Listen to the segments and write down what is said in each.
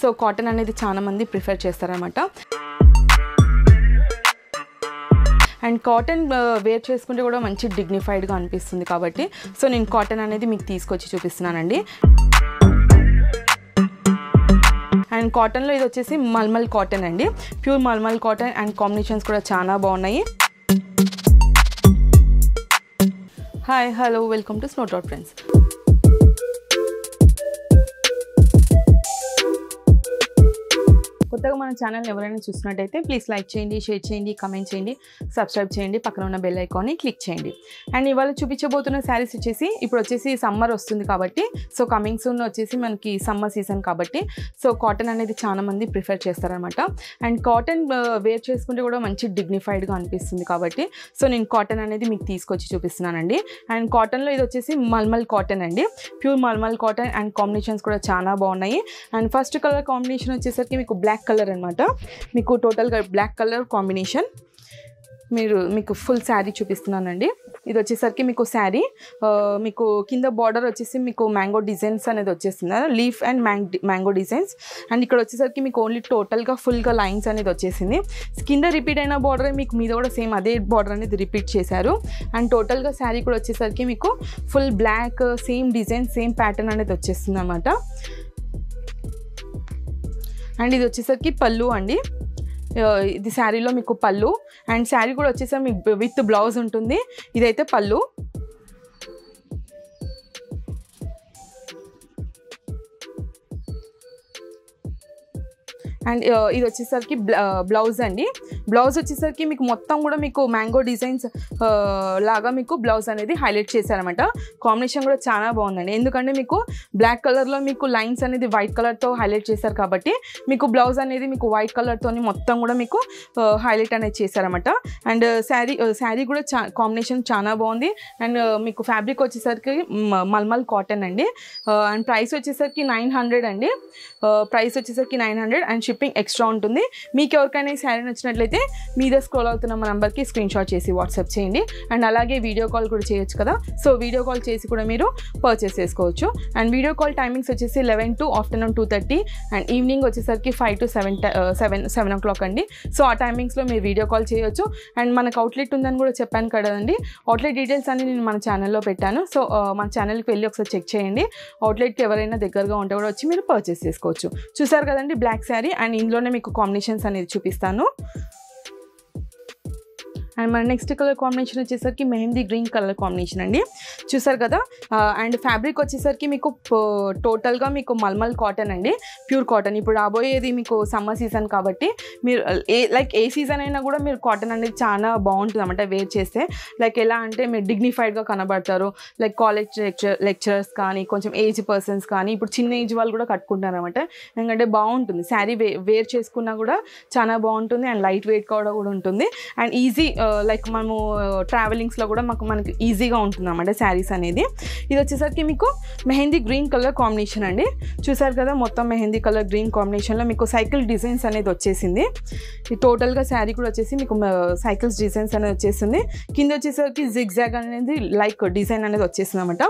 So cotton అనేది చాలా మంది ప్రిఫర్ చేస్తారన్నమాట. అండ్ కాటన్ వేర్ చేసుకుంటే కూడా మంచి డిగ్నిఫైడ్గా అనిపిస్తుంది కాబట్టి సో నేను కాటన్ అనేది మీకు తీసుకొచ్చి చూపిస్తున్నానండి. అండ్ కాటన్లో ఇది వచ్చేసి మల్మల్ కాటన్ అండి, pure mulmul cotton. And combinations కూడా చాలా బాగున్నాయి. Hi hello welcome to snow dot friends. కొత్తగా మన ఛానల్ని ఎవరైనా చూసినట్టయితే ప్లీజ్ లైక్ చేయండి, షేర్ చేయండి, కమెంట్ చేయండి, సబ్స్క్రైబ్ చేయండి, పక్కన ఉన్న బెల్ ఐకాన్ని క్లిక్ చేయండి. అండ్ ఇవాళ చూపించబోతున్న శారీస్ వచ్చేసి ఇప్పుడు వచ్చేసి సమ్మర్ వస్తుంది కాబట్టి సో కమింగ్ సూన్ వచ్చేసి మనకి సమ్మర్ సీజన్ కాబట్టి సో కాటన్ అనేది చాలా మంది ప్రిఫర్ చేస్తారనమాట. అండ్ కాటన్ వేర్ చేసుకుంటే కూడా మంచి డిగ్నిఫైడ్గా అనిపిస్తుంది కాబట్టి సో నేను కాటన్ అనేది మీకు తీసుకొచ్చి చూపిస్తున్నానండి. అండ్ కాటన్లో ఇది వచ్చేసి మల్మల్ కాటన్ అండి, pure mulmul cotton. And combinations కూడా చాలా బాగున్నాయి. అండ్ ఫస్ట్ కలర్ కాంబినేషన్ వచ్చేసరికి మీకు బ్లాక్ కలర్ అనమాట, మీకు టోటల్గా బ్లాక్ కలర్ కాంబినేషన్. మీకు ఫుల్ శారీ చూపిస్తున్నానండి. ఇది వచ్చేసరికి మీకు శారీ మీకు కింద బార్డర్ వచ్చేసి మీకు మ్యాంగో డిజైన్స్ అనేది వచ్చేస్తుంది, leaf and mango designs. And ఇక్కడ వచ్చేసరికి మీకు ఓన్లీ టోటల్గా ఫుల్గా లైన్స్ అనేది వచ్చేసింది. కింద రిపీట్ అయిన బార్డర్ మీకు మీద కూడా సేమ్ అదే బార్డర్ అనేది రిపీట్ చేశారు. అండ్ టోటల్గా శారీ కూడా వచ్చేసరికి మీకు full black same design same pattern అనేది వచ్చేస్తుంది అన్నమాట. అండ్ ఇది వచ్చేసరికి పళ్ళు అండి, ఇది శారీలో మీకు పళ్ళు. అండ్ శారీ కూడా వచ్చేసరికి మీకు విత్ బ్లౌజ్ ఉంటుంది. ఇదైతే పళ్ళు. అండ్ ఇది వచ్చేసరికి బ్లౌజ్ అండి. బ్లౌజ్ వచ్చేసరికి మీకు మొత్తం కూడా మీకు మ్యాంగో డిజైన్స్ లాగా మీకు బ్లౌజ్ అనేది హైలైట్ చేశారనమాట. కాంబినేషన్ కూడా చాలా బాగుందండి, ఎందుకంటే మీకు బ్లాక్ కలర్లో మీకు లైన్స్ అనేది వైట్ కలర్తో హైలైట్ చేశారు కాబట్టి మీకు బ్లౌజ్ అనేది మీకు వైట్ కలర్తో మొత్తం కూడా మీకు హైలైట్ అనేది చేశారనమాట. అండ్ శారీ కూడా కాంబినేషన్ చాలా బాగుంది. అండ్ మీకు ఫ్యాబ్రిక్ వచ్చేసరికి మల్మల్ కాటన్ అండి. అండ్ ప్రైస్ వచ్చేసరికి 900 అండి, ప్రైస్ వచ్చేసరికి 900. అండ్ షిప్పింగ్ ఎక్స్ట్రా ఉంటుంది. మీకు ఎవరికైనా ఈ శారీ నచ్చినట్లయితే మీద స్క్రోల్ అవుతున్న మా నెంబర్కి స్క్రీన్ షాట్ చేసి వాట్సాప్ చేయండి. అండ్ అలాగే వీడియో కాల్ కూడా చేయొచ్చు కదా, సో వీడియో కాల్ చేసి కూడా మీరు పర్చేస్ చేసుకోవచ్చు. అండ్ వీడియో కాల్ టైమింగ్స్ వచ్చేసి 11 to ఆఫ్టర్నూన్ 2:30 అండ్ ఈవినింగ్ వచ్చేసరికి 5 to 7 o'clock అండి. సో ఆ టైమింగ్స్లో మీరు వీడియో కాల్ చేయొచ్చు. అండ్ మనకు అవుట్లెట్ ఉందని కూడా చెప్పాను కదండి, అవుట్లెట్ డీటెయిల్స్ అన్ని నేను మన ఛానల్లో పెట్టాను. సో మన ఛానల్కి వెళ్ళి ఒకసారి చెక్ చేయండి. అవుట్లెట్కి ఎవరైనా దగ్గరగా ఉంటే కూడా వచ్చి మీరు పర్చేస్ చేసుకోవచ్చు. చూసారు కదండి బ్లాక్ శారీ. అండ్ ఇందులోనే మీకు కాంబినేషన్స్ అనేది చూపిస్తాను. అండ్ మన నెక్స్ట్ కలర్ కాంబినేషన్ వచ్చేసరికి మెహందీ గ్రీన్ కలర్ కాంబినేషన్ అండి. చూసారు కదా. అండ్ ఫ్యాబ్రిక్ వచ్చేసరికి మీకు టోటల్గా మీకు మల్మల్ కాటన్ అండి, ప్యూర్ కాటన్. ఇప్పుడు రాబోయేది మీకు సమ్మర్ సీజన్ కాబట్టి మీరు ఏ సీజన్ అయినా కూడా మీరు కాటన్ అనేది చాలా బాగుంటుంది అన్నమాట వేర్ చేస్తే. లైక్ ఎలా అంటే మీరు డిగ్నిఫైడ్గా కనబడతారు. లైక్ కాలేజ్ లెక్చరర్స్ కానీ కొంచెం ఏజ్ పర్సన్స్ కానీ ఇప్పుడు చిన్న ఏజ్ వాళ్ళు కూడా కట్టుకుంటారు అనమాట. ఎందుకంటే బాగుంటుంది శారీ వేర్ చేసుకున్నా కూడా చాలా బాగుంటుంది. అండ్ లైట్ వెయిట్ కూడా ఉంటుంది. అండ్ ఈజీ లైక్ మనము ట్రావెలింగ్స్లో కూడా మనకి ఈజీగా ఉంటుంది అన్నమాట శారీస్ అనేది. ఇది వచ్చేసరికి మీకు మెహందీ గ్రీన్ కలర్ కాంబినేషన్ అండి. చూసారు కదా మొత్తం మెహందీ కలర్ గ్రీన్ కాంబినేషన్లో మీకు సైకిల్ డిజైన్స్ అనేది వచ్చేసింది. ఈ టోటల్గా శారీ కూడా వచ్చేసి మీకు సైకిల్స్ డిజైన్స్ అనేది వచ్చేసింది. కింద వచ్చేసరికి జిగ్జాగ్ అనేది లైక్ డిజైన్ అనేది వచ్చేసింది అనమాట.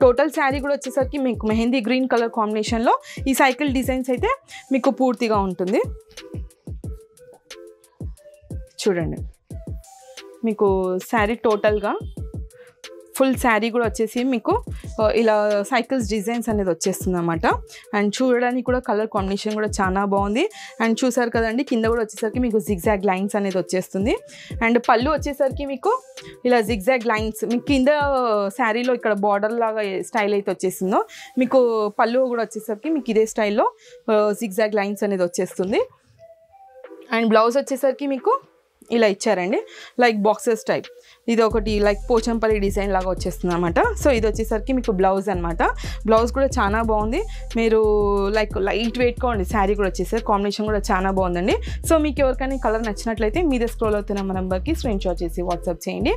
టోటల్ శారీ కూడా వచ్చేసరికి మీకు మెహందీ గ్రీన్ కలర్ కాంబినేషన్లో ఈ సైకిల్ డిజైన్స్ అయితే మీకు పూర్తిగా ఉంటుంది. చూడండి మీకు శారీ టోటల్గా ఫుల్ శారీ కూడా వచ్చేసి మీకు ఇలా సైకిల్స్ డిజైన్స్ అనేది వచ్చేస్తుంది అన్నమాట. అండ్ చూడడానికి కూడా కలర్ కాంబినేషన్ కూడా చాలా బాగుంది. అండ్ చూసారు కదండి కింద కూడా వచ్చేసరికి మీకు జిగ్జాగ్ లైన్స్ అనేది వచ్చేస్తుంది. అండ్ పళ్ళు వచ్చేసరికి మీకు ఇలా జిగ్జాగ్ లైన్స్ మీకు కింద శారీలో ఇక్కడ బార్డర్ లాగా స్టైల్ అయితే వచ్చేసిందో మీకు పళ్ళు కూడా వచ్చేసరికి మీకు ఇదే స్టైల్లో జిగ్జాగ్ లైన్స్ అనేది వచ్చేస్తుంది. అండ్ బ్లౌజ్ వచ్చేసరికి మీకు ఇలా ఇచ్చారండి లైక్ బాక్సెస్ టైప్. ఇది ఒకటి లైక్ పోచంపల్లి డిజైన్ లాగా వచ్చేస్తుంది అనమాట. సో ఇది వచ్చేసరికి మీకు బ్లౌజ్ అనమాట. బ్లౌజ్ కూడా చాలా బాగుంది. మీరు లైక్ లైట్ వెయిట్గా ఉంది శారీ కూడా వచ్చేసరికి కాంబినేషన్ కూడా చాలా బాగుందండి. సో మీకు ఎవరికైనా కలర్ నచ్చినట్లయితే మీద స్క్రోల్ అవుతున్న మా నెంబర్కి స్క్రీన్ షాట్ చేసి వాట్సాప్ చేయండి.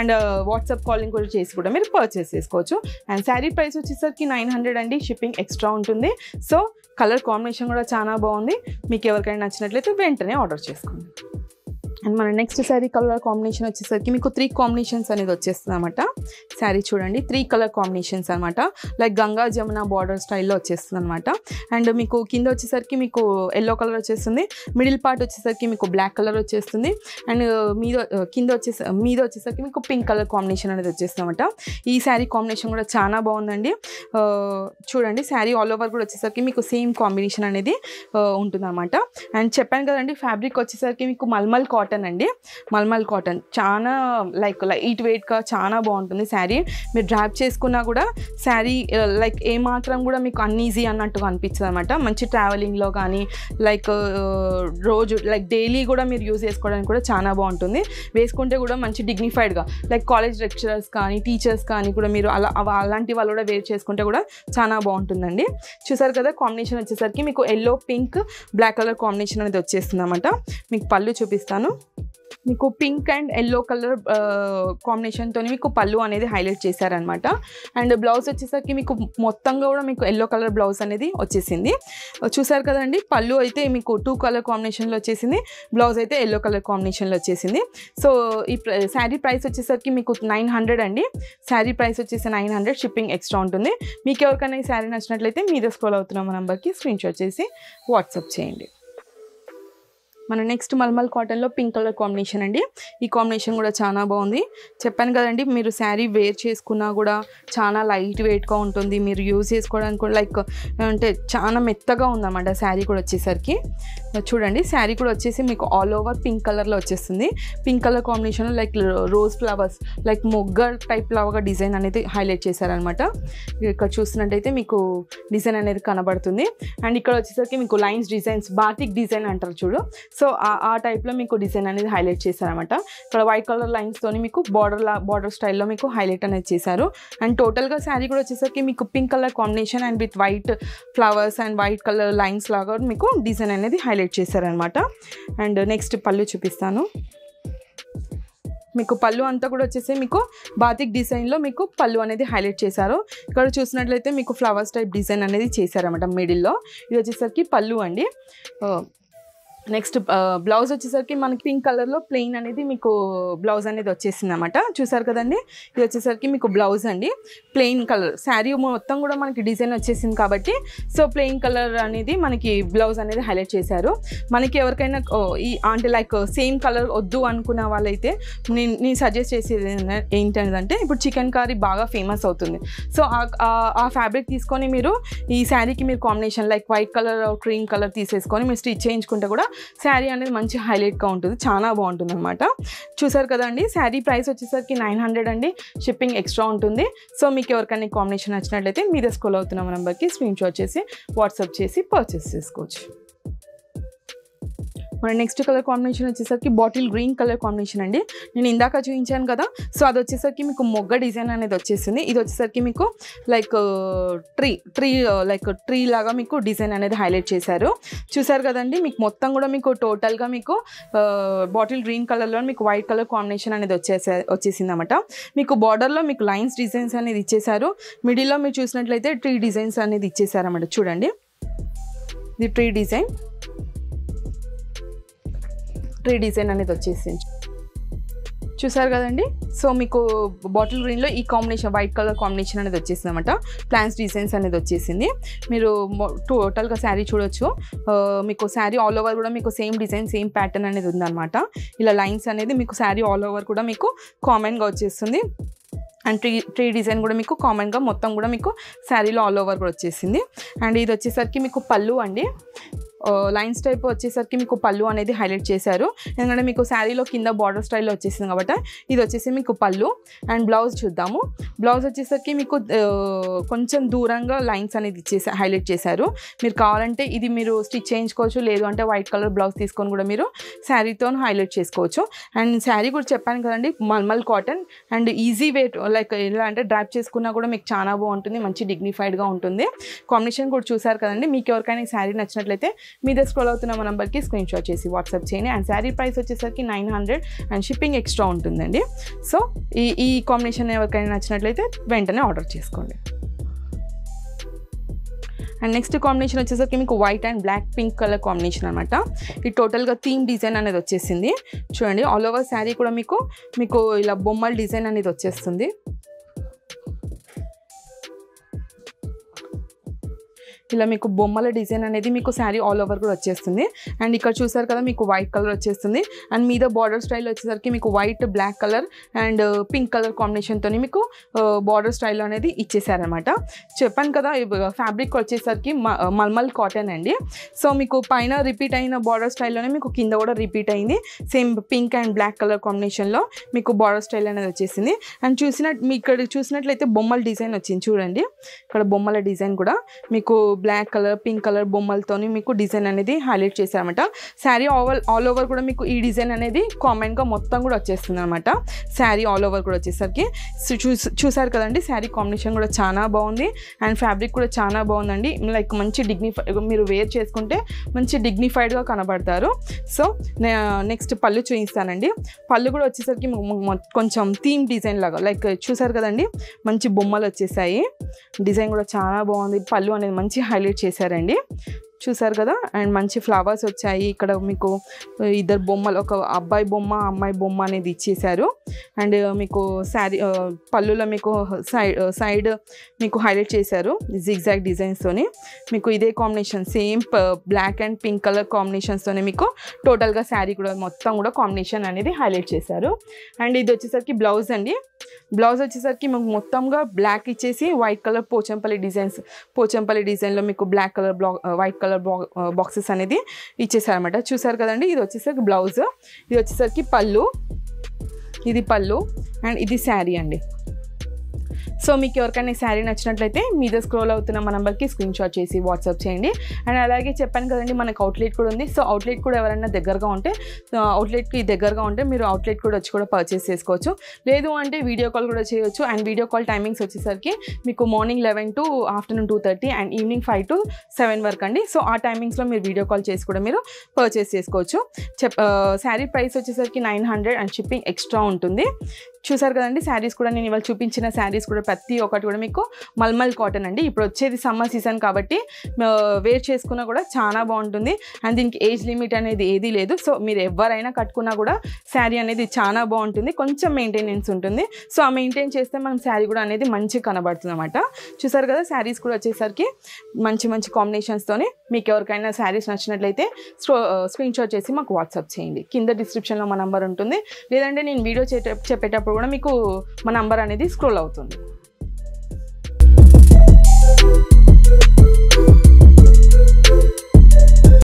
అండ్ వాట్సాప్ కాలింగ్ కూడా చేసి కూడా మీరు పర్చేస్ చేసుకోవచ్చు. అండ్ శారీ ప్రైస్ వచ్చేసరికి 900 అండి, షిప్పింగ్ ఎక్స్ట్రా ఉంటుంది. సో కలర్ కాంబినేషన్ కూడా చాలా బాగుంది. మీకు ఎవరికైనా నచ్చినట్లయితే వెంటనే ఆర్డర్ చేసుకోండి. అండ్ మన నెక్స్ట్ శారీ కలర్ కాంబినేషన్ వచ్చేసరికి మీకు 3 కాంబినేషన్స్ అనేది వచ్చేస్తుంది అనమాట. శారీ చూడండి 3 కలర్ కాంబినేషన్స్ అనమాట. లైక్ గంగా జమున బార్డర్ స్టైల్లో వచ్చేస్తుంది అనమాట. అండ్ మీకు కింద వచ్చేసరికి మీకు ఎల్లో కలర్ వచ్చేస్తుంది, మిడిల్ పార్ట్ వచ్చేసరికి మీకు బ్లాక్ కలర్ వచ్చేస్తుంది, అండ్ మీద వచ్చేసరికి మీకు పింక్ కలర్ కాంబినేషన్ అనేది వచ్చేస్తుంది అనమాట. ఈ శారీ కాంబినేషన్ కూడా చాలా బాగుందండి. చూడండి శారీ ఆల్ ఓవర్ కూడా వచ్చేసరికి మీకు సేమ్ కాంబినేషన్ అనేది ఉంటుంది అనమాట. అండ్ చెప్పాను కదండి ఫ్యాబ్రిక్ వచ్చేసరికి మీకు మల్మల్ కాటన్ అండి. మల్మల్ కాటన్ చాలా లైట్ వెయిట్గా చాలా బాగుంటుంది శారీ. మీరు డ్రాప్ చేసుకున్నా కూడా శారీ లైక్ ఏమాత్రం కూడా మీకు అన్ఈజీ అన్నట్టుగా అనిపించదు అనమాట. మంచి ట్రావెలింగ్లో కానీ లైక్ రోజు లైక్ డైలీ కూడా మీరు యూజ్ చేసుకోవడానికి కూడా చాలా బాగుంటుంది. వేసుకుంటే కూడా మంచి డిగ్నిఫైడ్గా లైక్ కాలేజ్ లెక్చరర్స్ కానీ టీచర్స్ కానీ కూడా మీరు అలాంటి వాళ్ళు కూడా వేర్ చేసుకుంటే కూడా చాలా బాగుంటుందండి. చూసారు కదా కాంబినేషన్ వచ్చేసరికి మీకు yellow pink black colour combination అనేది వచ్చేస్తుంది అనమాట. మీకు పళ్ళు చూపిస్తాను. మీకు పింక్ అండ్ ఎల్లో కలర్ కాంబినేషన్తో మీకు పళ్ళు అనేది హైలైట్ చేశారనమాట. అండ్ బ్లౌజ్ వచ్చేసరికి మీకు మొత్తంగా కూడా మీకు ఎల్లో కలర్ బ్లౌజ్ అనేది వచ్చేసింది. చూసారు కదండి పళ్ళు అయితే మీకు 2 కలర్ కాంబినేషన్లో వచ్చేసింది, బ్లౌజ్ అయితే ఎల్లో కలర్ కాంబినేషన్లో వచ్చేసింది. సో ఈ శారీ ప్రైస్ వచ్చేసరికి మీకు 900 అండి. శారీ ప్రైస్ వచ్చేసి 900, షిప్పింగ్ ఎక్స్ట్రా ఉంటుంది. మీకు ఎవరికైనా ఈ శారీ నచ్చినట్లయితే మీద స్క్రోల్ అవుతున్న మా నెంబర్కి స్క్రీన్ షాట్ చేసి వాట్సాప్ చేయండి. మన నెక్స్ట్ మల్మల్ కాటన్లో పింక్ కలర్ కాంబినేషన్ అండి. ఈ కాంబినేషన్ కూడా చాలా బాగుంది. చెప్పాను కదండి మీరు శారీ వేర్ చేసుకున్నా కూడా చాలా లైట్ వెయిట్గా ఉంటుంది. మీరు యూజ్ చేసుకోవడానికి కూడా లైక్ అంటే చాలా మెత్తగా ఉందన్నమాట శారీ కూడా వచ్చేసరికి. చూడండి శారీ కూడా వచ్చేసి మీకు ఆల్ ఓవర్ పింక్ కలర్లో వచ్చేస్తుంది. Pink colour combination like rose flowers like మొగ్గ టైప్ లాగా డిజైన్ అనేది హైలైట్ చేశారనమాట. ఇక్కడ చూస్తున్నట్టయితే మీకు డిజైన్ అనేది కనబడుతుంది. అండ్ ఇక్కడ వచ్చేసరికి మీకు లైన్స్ డిజైన్స్ బాటిక్ డిజైన్ అంటారు చూడు, సో ఆ టైప్లో మీకు డిజైన్ అనేది హైలైట్ చేశారనమాట. ఇక్కడ వైట్ కలర్ లైన్స్తోని మీకు బార్డర్ స్టైల్లో మీకు హైలైట్ అనేది చేశారు. అండ్ టోటల్గా శారీ కూడా వచ్చేసరికి మీకు pink colour combination and with white flowers and white colour lines లాగా మీకు డిజైన్ అనేది హైలైట్ చేశారనమాట. అండ్ నెక్స్ట్ పళ్ళు చూపిస్తాను. మీకు పళ్ళు అంతా కూడా వచ్చేసి మీకు బాతిక్ డిజైన్లో మీకు పళ్ళు అనేది హైలైట్ చేశారు. ఇక్కడ చూసినట్లయితే మీకు ఫ్లవర్స్ టైప్ డిజైన్ అనేది చేశారన్నమాట మిడిల్లో. ఇది వచ్చేసరికి పళ్ళు అండి. నెక్స్ట్ బ్లౌజ్ వచ్చేసరికి మనకి పింక్ కలర్లో ప్లెయిన్ అనేది మీకు బ్లౌజ్ అనేది వచ్చేసింది అనమాట. చూసారు కదండి ఇది వచ్చేసరికి మీకు బ్లౌజ్ అండి. ప్లెయిన్ కలర్ శారీ మొత్తం కూడా మనకి డిజైన్ వచ్చేసింది కాబట్టి సో ప్లెయిన్ కలర్ అనేది మనకి బ్లౌజ్ అనేది హైలైట్ చేశారు. మనకి ఎవరికైనా ఈ అంటే లైక్ సేమ్ కలర్ వద్దు అనుకున్న వాళ్ళైతే నేను సజెస్ట్ చేసేది ఏంటంటే ఇప్పుడు చికెన్ కర్రీ బాగా ఫేమస్ అవుతుంది. సో ఆ ఫ్యాబ్రిక్ తీసుకొని మీరు ఈ శారీకి మీరు combination like white colour cream colour తీసేసుకొని మీరు స్టిచ్ చేయించుకుంటే కూడా శారీ అనేది మంచి హైలైట్గా ఉంటుంది, చాలా బాగుంటుంది అనమాట. చూసారు కదండి శారీ ప్రైస్ వచ్చేసరికి 900 అండి. షిప్పింగ్ ఎక్స్ట్రా ఉంటుంది. సో మీకు ఎవరికైనా కాంబినేషన్ నచ్చినట్లయితే మీద స్క్రోల్ అవుతున్న నెంబర్కి స్క్రీన్ షాట్ చేసి వాట్సాప్ చేసి పర్చేస్ చేసుకోవచ్చు. మన నెక్స్ట్ కలర్ కాంబినేషన్ వచ్చేసరికి బాటిల్ గ్రీన్ కలర్ కాంబినేషన్ అండి. నేను ఇందాక చూపించాను కదా, సో అది వచ్చేసరికి మీకు మొగ్గ డిజైన్ అనేది వచ్చేసింది. ఇది వచ్చేసరికి మీకు లైక్ ట్రీ లాగా మీకు డిజైన్ అనేది హైలైట్ చేశారు. చూసారు కదండి మీకు మొత్తం కూడా మీకు టోటల్గా మీకు బాటిల్ గ్రీన్ కలర్లో మీకు వైట్ కలర్ కాంబినేషన్ అనేది వచ్చేసింది అనమాట. మీకు బార్డర్లో మీకు లైన్స్ డిజైన్స్ అనేది ఇచ్చేసారు. మిడిల్లో మీరు చూసినట్లయితే ట్రీ డిజైన్స్ అనేది ఇచ్చేసారన్నమాట. చూడండి ఇది ట్రీ డిజైన్ అనేది వచ్చేసింది. చూసారు కదండి సో మీకు బాటిల్ గ్రీన్లో ఈ కాంబినేషన్ వైట్ కలర్ కాంబినేషన్ అనేది వచ్చేసింది అనమాట. ప్లాన్స్ డిజైన్స్ అనేది వచ్చేసింది. మీరు టోటల్గా శారీ చూడొచ్చు. మీకు శారీ ఆల్ ఓవర్ కూడా మీకు సేమ్ డిజైన్ సేమ్ ప్యాటర్న్ అనేది ఉందన్నమాట. ఇలా లైన్స్ అనేది మీకు శారీ ఆల్ ఓవర్ కూడా మీకు కామన్గా వచ్చేస్తుంది. అండ్ ట్రీ డిజైన్ కూడా మీకు కామన్గా మొత్తం కూడా మీకు శారీలో ఆల్ ఓవర్ కూడా వచ్చేసింది. అండ్ ఇది వచ్చేసరికి మీకు పళ్ళు అండి. లైన్స్ టైప్ వచ్చేసరికి మీకు పళ్ళు అనేది హైలైట్ చేశారు. ఎందుకంటే మీకు శారీలో కింద బార్డర్ స్టైల్లో వచ్చేసింది కాబట్టి ఇది వచ్చేసి మీకు పళ్ళు. అండ్ బ్లౌజ్ చూద్దాము. బ్లౌజ్ వచ్చేసరికి మీకు కొంచెం దూరంగా లైన్స్ అనేది హైలైట్ చేశారు. మీరు కావాలంటే ఇది మీరు స్టిచ్ చేయించుకోవచ్చు, లేదు అంటే వైట్ కలర్ బ్లౌజ్ తీసుకొని కూడా మీరు శారీతో హైలైట్ చేసుకోవచ్చు. అండ్ శారీ కూడా చెప్పాను కదండి mulmul cotton and easy weight like ఎలా అంటే డ్రాప్ చేసుకున్నా కూడా మీకు చాలా బాగుంటుంది, మంచి డిగ్నిఫైడ్గా ఉంటుంది. కాంబినేషన్ కూడా చూసారు కదండి. మీకు ఎవరికైనా ఈ శారీ నచ్చినట్లయితే మీద స్క్రోల్ అవుతున్న మా నెంబర్కి స్క్రీన్ షాట్ చేసి వాట్సాప్ చేయండి. అండ్ శారీ ప్రైస్ వచ్చేసరికి 900 అండ్ షిప్పింగ్ ఎక్స్ట్రా ఉంటుందండి. సో ఈ కాంబినేషన్ ఎవరికైనా నచ్చినట్లయితే వెంటనే ఆర్డర్ చేసుకోండి. అండ్ నెక్స్ట్ కాంబినేషన్ వచ్చేసరికి మీకు white and black pink colour combination అనమాట. ఇది టోటల్గా థీమ్ డిజైన్ అనేది వచ్చేసింది. చూడండి ఆల్ ఓవర్ శారీ కూడా మీకు ఇలా బొమ్మల డిజైన్ అనేది వచ్చేస్తుంది. ఇలా మీకు బొమ్మల డిజైన్ అనేది మీకు శారీ ఆల్ ఓవర్ కూడా వచ్చేస్తుంది. అండ్ ఇక్కడ చూసారు కదా మీకు వైట్ కలర్ వచ్చేస్తుంది. అండ్ మీద బార్డర్ స్టైల్ వచ్చేసరికి మీకు white black colour and pink colour కాంబినేషన్తో మీకు బార్డర్ స్టైల్ అనేది ఇచ్చేసారనమాట. చెప్పాను కదా ఫ్యాబ్రిక్ వచ్చేసరికి మల్మల్ కాటన్ అండి. సో మీకు పైన రిపీట్ అయిన బార్డర్ స్టైల్లోనే మీకు కింద కూడా రిపీట్ అయింది. Same pink and black colour కాంబినేషన్లో మీకు బార్డర్ స్టైల్ అనేది వచ్చేసింది. అండ్ మీ ఇక్కడ చూసినట్లయితే బొమ్మల డిజైన్ వచ్చింది చూడండి. ఇక్కడ బొమ్మల డిజైన్ కూడా మీకు బ్లాక్ కలర్ పింక్ కలర్ బొమ్మలతో మీకు డిజైన్ అనేది హైలైట్ చేశారన్నమాట. శారీ ఆల్ ఓవర్ కూడా మీకు ఈ డిజైన్ అనేది కామన్గా మొత్తం కూడా వచ్చేస్తుంది అనమాట. శారీ ఆల్ ఓవర్ కూడా వచ్చేసరికి చూసారు కదండి. శారీ కాంబినేషన్ కూడా చాలా బాగుంది అండ్ ఫ్యాబ్రిక్ కూడా చాలా బాగుందండి. లైక్ మంచి మీరు వేర్ చేసుకుంటే మంచి డిగ్నిఫైడ్గా కనబడతారు. సో నెక్స్ట్ పళ్ళు చూపిస్తానండి. పళ్ళు కూడా వచ్చేసరికి కొంచెం థీమ్ డిజైన్ లాగా లైక్ చూసారు కదండి. మంచి బొమ్మలు వచ్చేసాయి. డిజైన్ కూడా చాలా బాగుంది. పళ్ళు అనేది మంచి హైలైట్ చేశారండి. చూసారు కదా. అండ్ మంచి ఫ్లవర్స్ వచ్చాయి. ఇక్కడ మీకు ఇద్దరు బొమ్మలు, ఒక అబ్బాయి బొమ్మ అమ్మాయి బొమ్మ అనేది ఇచ్చేసారు. అండ్ మీకు శారీ పళ్ళులో మీకు సైడ్ మీకు హైలైట్ చేశారు జిగ్జాగ్ డిజైన్స్తోని. మీకు ఇదే combination same black and pink colour కాంబినేషన్స్తోనే మీకు టోటల్గా శారీ కూడా మొత్తం కూడా కాంబినేషన్ అనేది హైలైట్ చేశారు. అండ్ ఇది వచ్చేసరికి బ్లౌజ్ అండి. బ్లౌజ్ వచ్చేసరికి మీకు మొత్తంగా బ్లాక్ ఇచ్చేసి వైట్ కలర్ పోచంపల్లి డిజైన్లో మీకు black colour white colour boxes అనేది ఇచ్చేసారనమాట. చూసారు కదండి. ఇది వచ్చేసరికి బ్లౌజ్, ఇది వచ్చేసరికి పళ్ళు, ఇది పళ్ళు అండ్ ఇది శారీ అండి. సో మీకు ఎవరికైనా శారీ నచ్చినట్లయితే మీద స్క్రోల్ అవుతున్న మా నెంబర్కి స్క్రీన్ షాట్ చేసి వాట్సాప్ చేయండి. అండ్ అలాగే చెప్పాను కదండి మనకు అవుట్లెట్ కూడా ఉంది. సో అవుట్లెట్ కూడా ఎవరైనా దగ్గరగా ఉంటే మీరు అవుట్లెట్ కూడా వచ్చి కూడా పర్చేస్ చేసుకోవచ్చు. లేదు అంటే వీడియో కాల్ కూడా చేయొచ్చు. అండ్ వీడియో కాల్ టైమింగ్స్ వచ్చేసరికి మీకు morning 11 to afternoon 2:30 and evening 5 to 7 వరకు అండి. సో ఆ టైమింగ్స్లో మీరు వీడియో కాల్ చేసి కూడా మీరు పర్చేస్ చేసుకోవచ్చు. శారీ ప్రైస్ వచ్చేసరికి 900 అండ్ షిప్పింగ్ ఎక్స్ట్రా ఉంటుంది. చూసారు కదండి. శారీస్ కూడా నేను ఇవాళ చూపించిన శారీస్ కూడా ప్రతి ఒక్కటి కూడా మీకు మల్మల్ కాటన్ అండి. ఇప్పుడు వచ్చేది సమ్మర్ సీజన్ కాబట్టి వేర్ చేసుకున్నా కూడా చాలా బాగుంటుంది. అండ్ దీనికి ఏజ్ లిమిట్ అనేది ఏదీ లేదు. సో మీరు ఎవరైనా కట్టుకున్నా కూడా శారీ అనేది చాలా బాగుంటుంది. కొంచెం మెయింటెనెన్స్ ఉంటుంది. సో ఆ మెయింటైన్ చేస్తే మనం శారీ కూడా అనేది మంచిగా కనబడుతుంది అనమాట. చూసారు కదా. శారీస్ కూడా వచ్చేసరికి మంచి కాంబినేషన్స్తోనే మీకు ఎవరికైనా శారీస్ నచ్చినట్లయితే స్క్రీన్ షాట్ చేసి మాకు వాట్సాప్ చేయండి. కింద డిస్క్రిప్షన్లో మా నంబర్ ఉంటుంది. లేదంటే నేను వీడియో చెప్పేటప్పుడు కూడా మీకు మా నంబర్ అనేది స్క్రోల్ అవుతుంది.